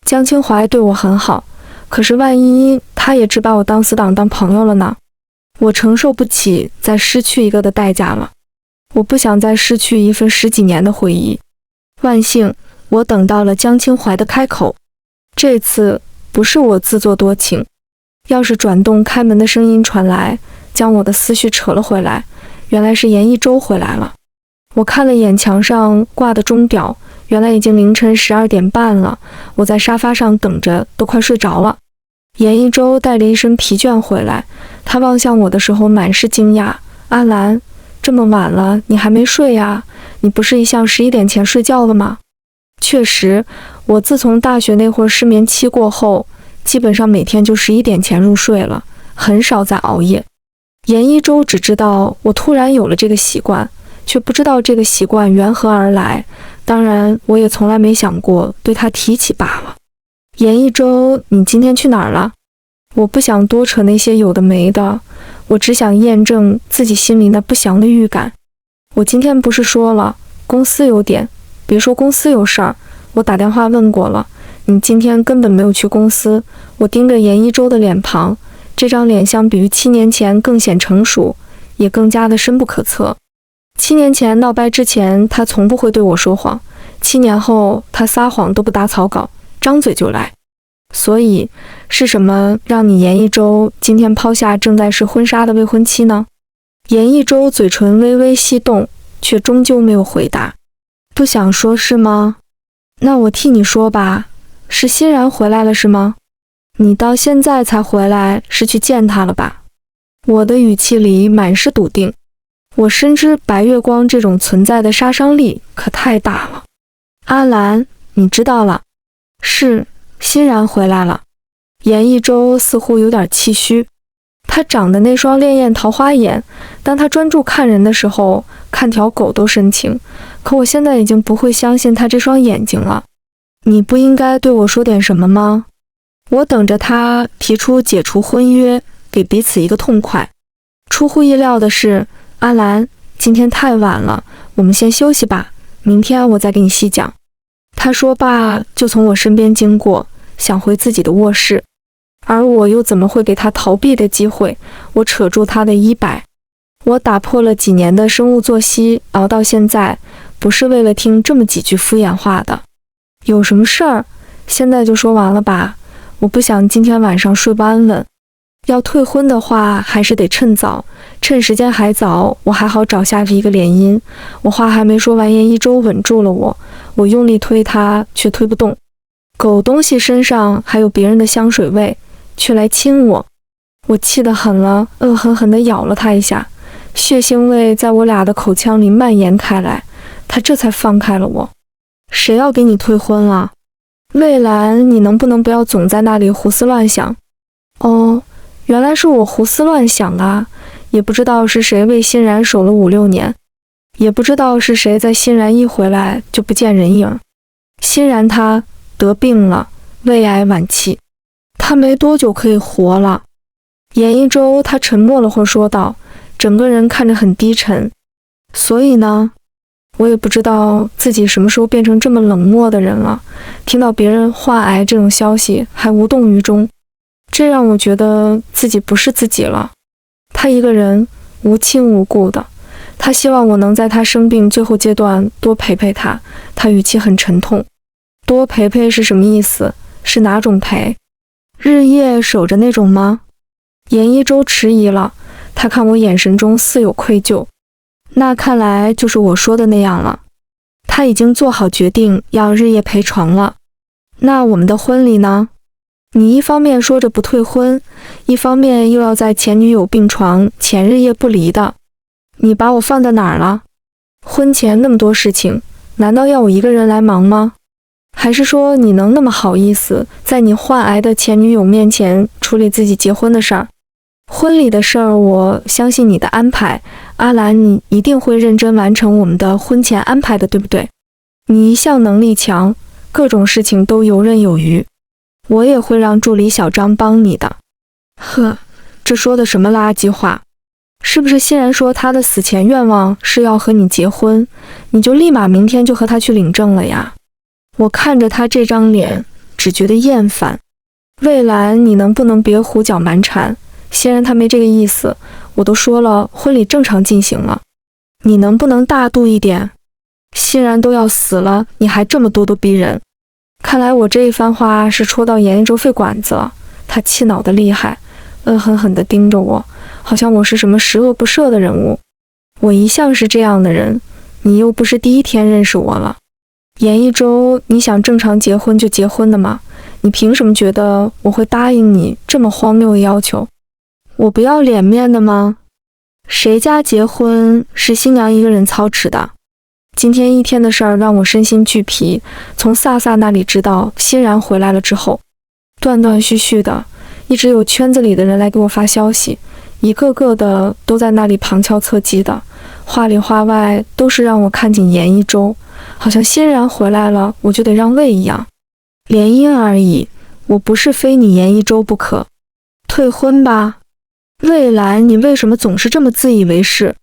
江清淮对我很好，可是万一他也只把我当死党当朋友了呢？我承受不起再失去一个的代价了，我不想再失去一份10几年的回忆。万幸，我等到了江清淮的开口。这次不是我自作多情，钥匙转动开门的声音传来，将我的思绪扯了回来。原来是严一周回来了。我看了眼墙上挂的钟表，原来已经凌晨12点半了。我在沙发上等着，都快睡着了。严一周带着一身疲倦回来，他望向我的时候满是惊讶。阿兰，这么晚了你还没睡呀？你不是一向11点前睡觉了吗？确实，我自从大学那会儿失眠期过后，基本上每天就11点前入睡了，很少再熬夜。严一周只知道我突然有了这个习惯，却不知道这个习惯缘何而来，当然我也从来没想过对他提起罢了。严一周，你今天去哪儿了？我不想多扯那些有的没的，我只想验证自己心里那不祥的预感。我今天不是说了，公司有点，别说公司有事儿，我打电话问过了，你今天根本没有去公司。我盯着严一周的脸庞，这张脸相比于7年前更显成熟，也更加的深不可测。7年前闹掰之前，他从不会对我说谎；7年后，他撒谎都不打草稿，张嘴就来。所以，是什么让你严一周今天抛下正在试婚纱的未婚妻呢？严一周嘴唇微微翕动，却终究没有回答。不想说是吗？那我替你说吧，是欣然回来了是吗？你到现在才回来，是去见他了吧？我的语气里满是笃定。我深知白月光这种存在的杀伤力可太大了。阿兰，你知道了，是欣然回来了。严一周似乎有点气虚，他长的那双潋滟桃花眼，当他专注看人的时候，看条狗都深情。可我现在已经不会相信他这双眼睛了。你不应该对我说点什么吗？我等着他提出解除婚约，给彼此一个痛快。出乎意料的是，阿兰，今天太晚了，我们先休息吧，明天我再给你细讲。他说罢，就从我身边经过，想回自己的卧室。而我又怎么会给他逃避的机会？我扯住他的衣摆。我打破了几年的生物作息，熬到现在，不是为了听这么几句敷衍话的。有什么事儿，现在就说完了吧，我不想今天晚上睡不安稳。要退婚的话，还是得趁早，趁时间还早，我还好找下一个联姻。我话还没说完，严一周稳住了我，我用力推他，却推不动。狗东西身上还有别人的香水味，却来亲我。我气得很了，恶狠狠地咬了他一下，血腥味在我俩的口腔里蔓延开来，他这才放开了我。谁要给你退婚啊？蔚蓝，你能不能不要总在那里胡思乱想？哦，原来是我胡思乱想啊，也不知道是谁为欣然守了5、6年，也不知道是谁在欣然一回来就不见人影。欣然他得病了，胃癌晚期，他没多久可以活了。严一周他沉默了会儿，说道，整个人看着很低沉。所以呢，我也不知道自己什么时候变成这么冷漠的人了，听到别人患癌这种消息还无动于衷，这让我觉得自己不是自己了。他一个人无亲无故的，他希望我能在他生病最后阶段多陪陪他。他语气很沉痛。多陪陪是什么意思？是哪种陪？日夜守着那种吗？严一周迟疑了，他看我眼神中似有愧疚。那看来就是我说的那样了，他已经做好决定要日夜陪床了。那我们的婚礼呢？你一方面说着不退婚，一方面又要在前女友病床前日夜不离的，你把我放在哪儿了？婚前那么多事情，难道要我一个人来忙吗？还是说你能那么好意思在你患癌的前女友面前处理自己结婚的事儿？婚礼的事儿，我相信你的安排，阿兰，你一定会认真完成我们的婚前安排的，对不对？你一向能力强，各种事情都游刃有余，我也会让助理小张帮你的。呵，这说的什么垃圾话？是不是欣然说他的死前愿望是要和你结婚，你就立马明天就和他去领证了呀？我看着他这张脸，只觉得厌烦。蔚蓝，你能不能别胡搅蛮缠？欣然他没这个意思，我都说了婚礼正常进行了，你能不能大度一点？欣然都要死了，你还这么咄咄逼人。看来我这一番话是戳到严一舟肺管子了，他气恼得厉害，恶狠狠地盯着我，好像我是什么十恶不赦的人物。我一向是这样的人，你又不是第一天认识我了。严一舟，你想正常结婚就结婚的吗？你凭什么觉得我会答应你这么荒谬的要求？我不要脸面的吗？谁家结婚是新娘一个人操持的？今天一天的事儿让我身心俱疲，从萨萨那里知道欣然回来了之后，断断续续的，一直有圈子里的人来给我发消息，一个个的都在那里旁敲侧击的，话里话外都是让我看紧严一舟，好像欣然回来了我就得让位一样。联姻而已，我不是非你严一舟不可。退婚吧。蔚蓝，你为什么总是这么自以为是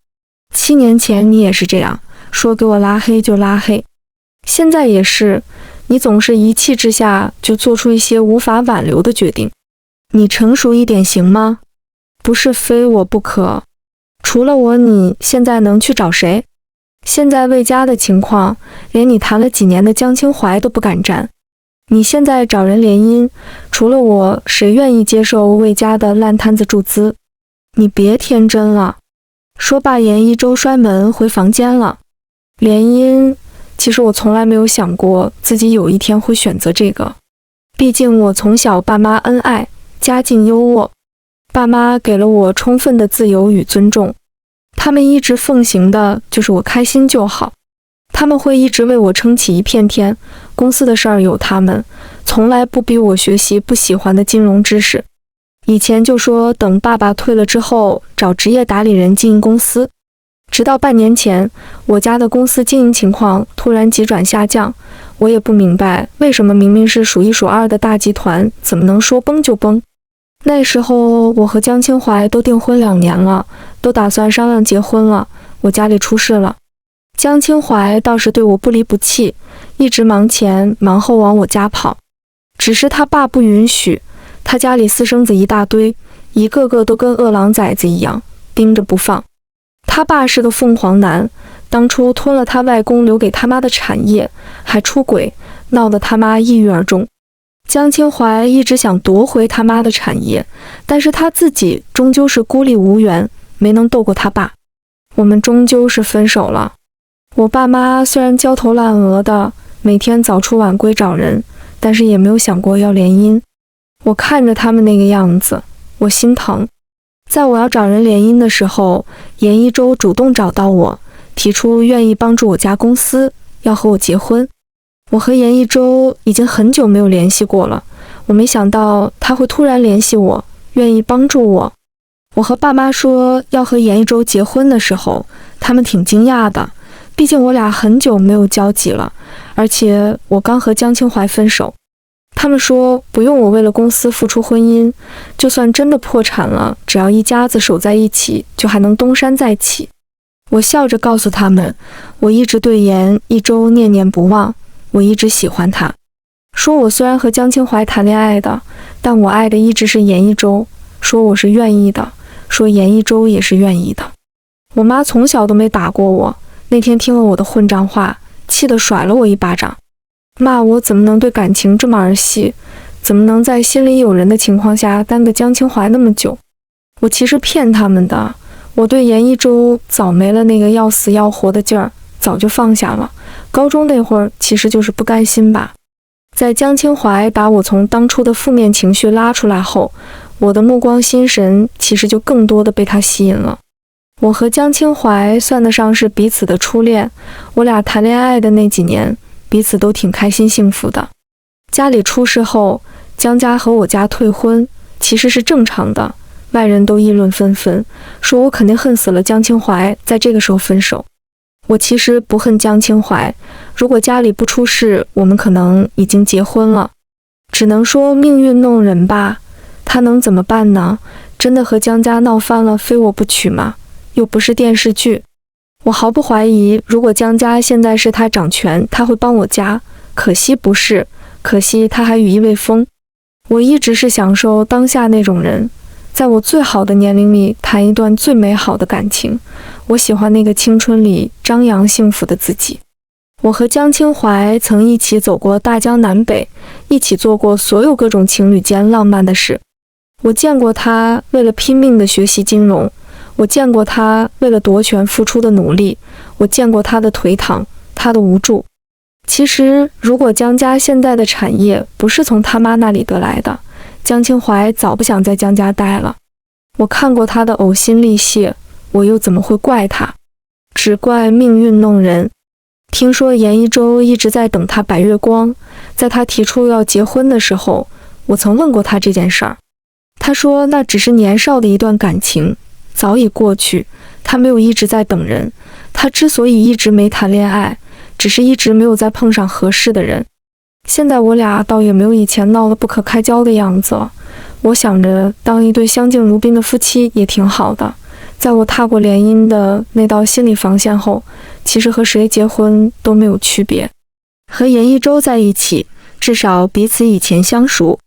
？7年前你也是这样，说给我拉黑就拉黑，现在也是，你总是一气之下就做出一些无法挽留的决定。你成熟一点行吗？不是非我不可，除了我你现在能去找谁？现在魏家的情况，连你谈了几年的江清怀都不敢沾。你现在找人联姻，除了我，谁愿意接受魏家的烂摊子注资？你别天真了。说罢，严一舟摔门回房间了。联姻，其实我从来没有想过自己有一天会选择这个。毕竟我从小爸妈恩爱，家境优渥，爸妈给了我充分的自由与尊重，他们一直奉行的就是我开心就好。他们会一直为我撑起一片天，公司的事儿有他们，从来不逼我学习不喜欢的金融知识。以前就说等爸爸退了之后找职业打理人经营公司，直到半年前，我家的公司经营情况突然急转下降，我也不明白为什么明明是数一数二的大集团，怎么能说崩就崩。那时候我和江清怀都订婚2年了，都打算商量结婚了，我家里出事了。江清怀倒是对我不离不弃，一直忙前忙后往我家跑，只是他爸不允许，他家里私生子一大堆，一个个都跟饿狼崽子一样，盯着不放。他爸是个凤凰男，当初吞了他外公留给他妈的产业，还出轨，闹得他妈抑郁而终。江清怀一直想夺回他妈的产业，但是他自己终究是孤立无援，没能斗过他爸。我们终究是分手了。我爸妈虽然焦头烂额的，每天早出晚归找人，但是也没有想过要联姻。我看着他们那个样子，我心疼。在我要找人联姻的时候，严一舟主动找到我，提出愿意帮助我家公司，要和我结婚。我和严一舟已经很久没有联系过了，我没想到他会突然联系我，愿意帮助我。我和爸妈说要和严一舟结婚的时候，他们挺惊讶的，毕竟我俩很久没有交集了，而且我刚和江清怀分手。他们说不用我为了公司付出婚姻，就算真的破产了，只要一家子守在一起，就还能东山再起。我笑着告诉他们，我一直对严一舟念念不忘，我一直喜欢他。说我虽然和江清怀谈恋爱的，但我爱的一直是严一舟。说我是愿意的，说严一舟也是愿意的。我妈从小都没打过我，那天听了我的混账话，气得甩了我一巴掌，骂我怎么能对感情这么儿戏，怎么能在心里有人的情况下耽搁江清怀那么久。我其实骗他们的，我对严一舟早没了那个要死要活的劲儿，早就放下了。高中那会儿其实就是不甘心吧。在江清怀把我从当初的负面情绪拉出来后，我的目光心神其实就更多的被他吸引了。我和江清怀算得上是彼此的初恋，我俩谈恋爱的那几年，彼此都挺开心幸福的。家里出事后，江家和我家退婚其实是正常的，外人都议论纷纷，说我肯定恨死了江清淮，在这个时候分手。我其实不恨江清淮，如果家里不出事，我们可能已经结婚了。只能说命运弄人吧，他能怎么办呢？真的和江家闹翻了，非我不娶吗？又不是电视剧。我毫不怀疑，如果江家现在是他掌权，他会帮我家。可惜不是，可惜他还羽翼未丰。我一直是享受当下那种人，在我最好的年龄里谈一段最美好的感情。我喜欢那个青春里张扬幸福的自己。我和江清淮曾一起走过大江南北，一起做过所有各种情侣间浪漫的事。我见过他为了拼命的学习金融，我见过他为了夺权付出的努力，我见过他的颓唐，他的无助。其实，如果江家现在的产业不是从他妈那里得来的，江清淮早不想在江家待了。我看过他的呕心沥血，我又怎么会怪他？只怪命运弄人。听说严一舟一直在等他白月光，在他提出要结婚的时候，我曾问过他这件事儿。他说那只是年少的一段感情，早已过去，他没有一直在等人。他之所以一直没谈恋爱，只是一直没有再碰上合适的人。现在我俩倒也没有以前闹得不可开交的样子了。我想着当一对相敬如宾的夫妻也挺好的。在我踏过联姻的那道心理防线后，其实和谁结婚都没有区别。和严一舟在一起，至少彼此以前相熟，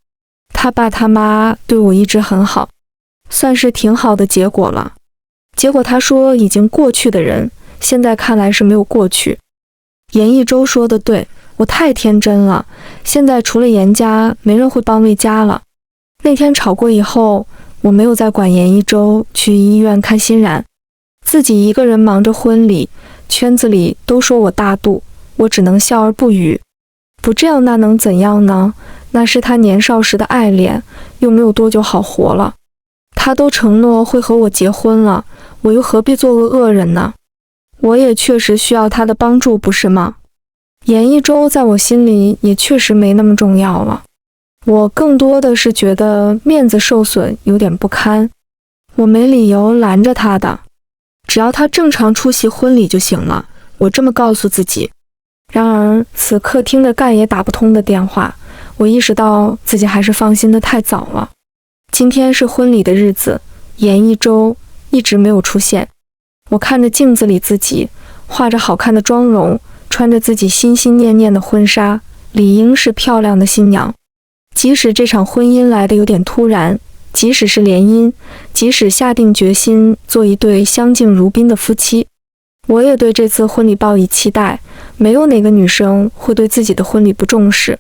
他爸他妈对我一直很好，算是挺好的结果了。结果他说已经过去的人，现在看来是没有过去。严一舟说的对，我太天真了，现在除了严家，没人会帮魏家了。那天吵过以后，我没有再管严一舟去医院看欣然，自己一个人忙着婚礼，圈子里都说我大度，我只能笑而不语。不这样那能怎样呢？那是他年少时的爱恋，又没有多久好活了。他都承诺会和我结婚了，我又何必做个恶人呢？我也确实需要他的帮助，不是吗？严一舟在我心里也确实没那么重要了。我更多的是觉得面子受损，有点不堪。我没理由拦着他的，只要他正常出席婚礼就行了，我这么告诉自己。然而此刻听着干也打不通的电话，我意识到自己还是放心的太早了。今天是婚礼的日子，严一舟一直没有出现。我看着镜子里自己，画着好看的妆容，穿着自己心心念念的婚纱，理应是漂亮的新娘。即使这场婚姻来得有点突然，即使是联姻，即使下定决心做一对相敬如宾的夫妻，我也对这次婚礼抱以期待。没有哪个女生会对自己的婚礼不重视。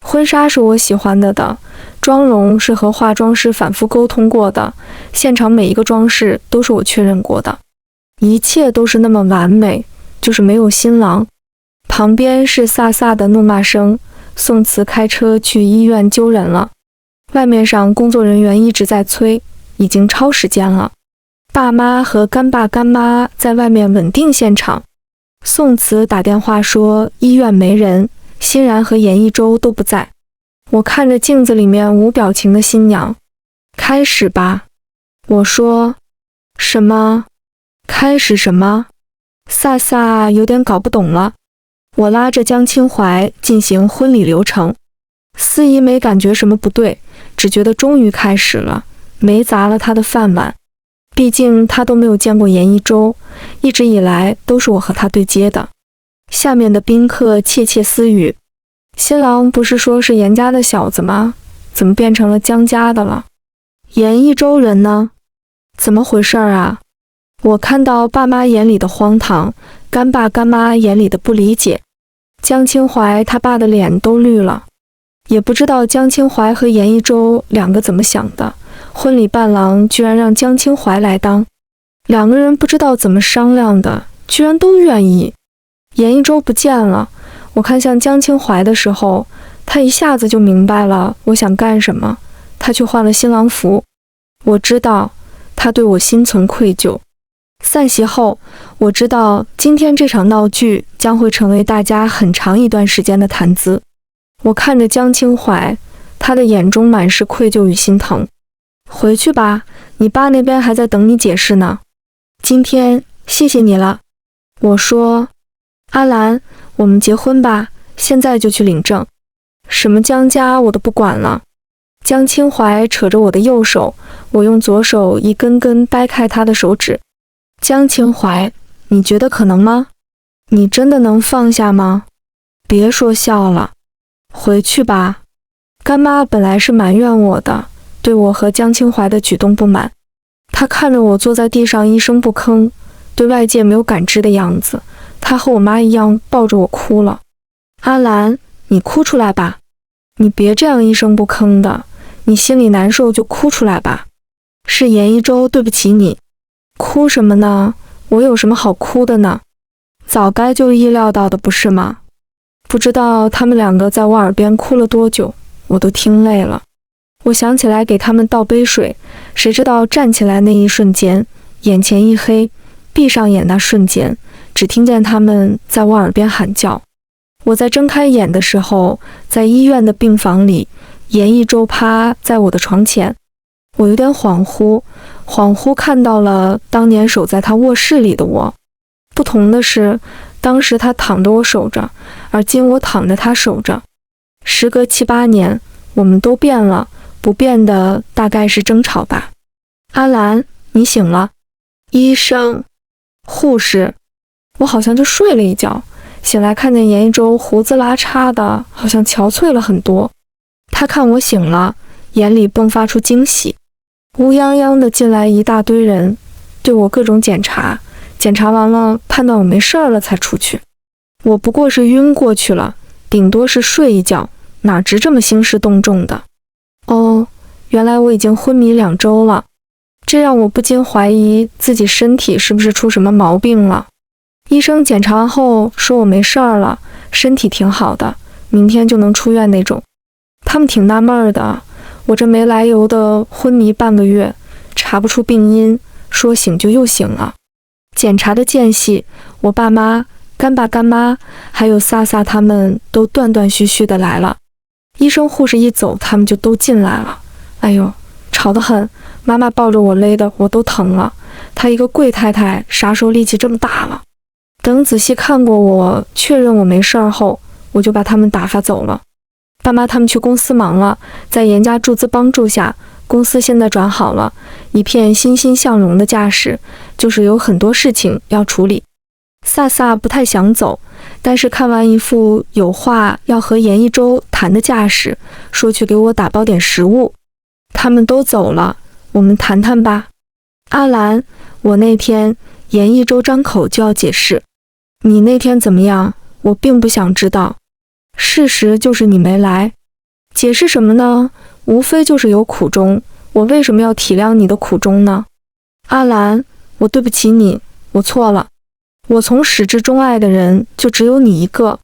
婚纱是我喜欢的，妆容是和化妆师反复沟通过的，现场每一个装饰都是我确认过的，一切都是那么完美，就是没有新郎。旁边是飒飒的怒骂声，宋慈开车去医院揪人了。外面上工作人员一直在催，已经超时间了。爸妈和干爸干妈在外面稳定现场。宋慈打电话说医院没人，欣然和严一舟都不在。我看着镜子里面无表情的新娘，开始吧。我说，什么？开始什么？飒飒有点搞不懂了。我拉着江清淮进行婚礼流程，司仪没感觉什么不对，只觉得终于开始了，没砸了他的饭碗。毕竟他都没有见过严一舟，一直以来都是我和他对接的。下面的宾客窃窃私语，新郎不是说是严家的小子吗？怎么变成了江家的了？严一舟人呢？怎么回事啊？我看到爸妈眼里的荒唐，干爸干妈眼里的不理解，江清淮他爸的脸都绿了。也不知道江清淮和严一舟两个怎么想的，婚礼伴郎居然让江清淮来当。两个人不知道怎么商量的，居然都愿意。严一舟不见了，我看向江清淮的时候，他一下子就明白了我想干什么，他去换了新郎服。我知道他对我心存愧疚。散席后，我知道今天这场闹剧将会成为大家很长一段时间的谈资。我看着江清淮，他的眼中满是愧疚与心疼。回去吧，你爸那边还在等你解释呢。今天谢谢你了。我说，阿兰，我们结婚吧，现在就去领证。什么江家我都不管了。江清怀扯着我的右手，我用左手一根根掰开他的手指。江清怀，你觉得可能吗？你真的能放下吗？别说笑了，回去吧。干妈本来是埋怨我的，对我和江清怀的举动不满。她看着我坐在地上一声不吭，对外界没有感知的样子，她和我妈一样抱着我哭了。阿兰，你哭出来吧，你别这样一声不吭的，你心里难受就哭出来吧。是严一舟对不起你。哭什么呢？我有什么好哭的呢？早该就意料到的不是吗？不知道他们两个在我耳边哭了多久，我都听累了。我想起来给他们倒杯水，谁知道站起来那一瞬间，眼前一黑，闭上眼那瞬间，只听见他们在我耳边喊叫。我在睁开眼的时候，在医院的病房里，严一舟趴在我的床前。我有点恍惚看到了当年守在他卧室里的我。不同的是，当时他躺着我守着，而今我躺着他守着。时隔7、8年，我们都变了，不变的大概是争吵吧。阿兰，你醒了。医生，护士，我好像就睡了一觉，醒来看见严一舟胡子拉碴的，好像憔悴了很多。他看我醒了，眼里迸发出惊喜。乌泱泱的进来一大堆人，对我各种检查，检查完了判断我没事了才出去。我不过是晕过去了，顶多是睡一觉，哪值这么兴师动众的。哦，原来我已经昏迷2周了，这让我不禁怀疑自己身体是不是出什么毛病了。医生检查完后说我没事了，身体挺好的，明天就能出院那种。他们挺纳闷的，我这没来由的昏迷半个月，查不出病因，说醒就又醒了。检查的间隙，我爸妈、干爸干妈还有萨萨他们都断断续续的来了。医生护士一走，他们就都进来了。哎呦，吵得很，妈妈抱着我勒的我都疼了。她一个贵太太，啥时候力气这么大了？等仔细看过我，确认我没事后，我就把他们打发走了。爸妈他们去公司忙了，在严家注资帮助下，公司现在转好了，一片欣欣向荣的架势，就是有很多事情要处理。萨萨不太想走，但是看完一副有话要和严一舟谈的架势，说去给我打包点食物。他们都走了，我们谈谈吧。阿兰，我那天，严一舟张口就要解释。你那天怎么样？我并不想知道。事实就是你没来，解释什么呢？无非就是有苦衷，我为什么要体谅你的苦衷呢？阿兰，我对不起你，我错了。我从始至终爱的人就只有你一个，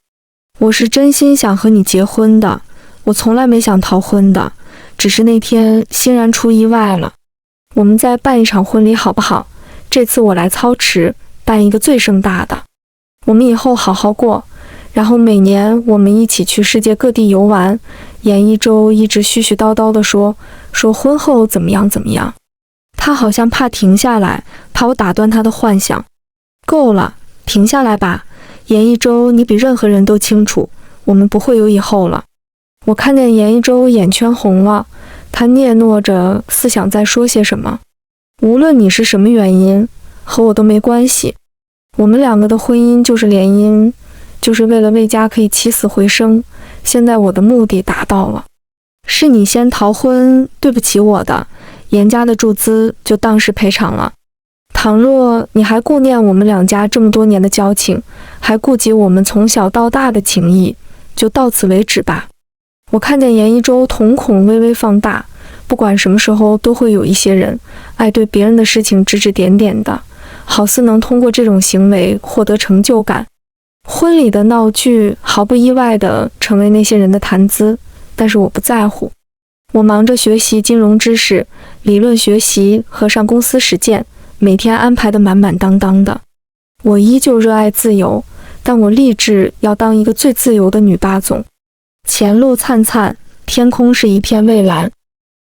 我是真心想和你结婚的，我从来没想逃婚的，只是那天欣然出意外了。我们再办一场婚礼好不好？这次我来操持，办一个最盛大的。我们以后好好过，然后每年我们一起去世界各地游玩。严一舟一直絮絮叨叨地说婚后怎么样怎么样，他好像怕停下来，怕我打断他的幻想。够了，停下来吧，严一舟，你比任何人都清楚，我们不会有以后了。我看见严一舟眼圈红了，他嗫嚅着，似想再说些什么。无论你是什么原因，和我都没关系。我们两个的婚姻就是联姻，就是为了魏家可以起死回生。现在我的目的达到了，是你先逃婚，对不起我的，严家的注资就当是赔偿了。倘若你还顾念我们两家这么多年的交情，还顾及我们从小到大的情谊，就到此为止吧。我看见严一舟瞳孔微微放大，不管什么时候都会有一些人爱对别人的事情指指点点的，好似能通过这种行为获得成就感。婚礼的闹剧毫不意外地成为那些人的谈资，但是我不在乎。我忙着学习金融知识，理论学习和上公司实践，每天安排得满满当当的。我依旧热爱自由，但我立志要当一个最自由的女霸总。前路灿灿，天空是一片蔚蓝。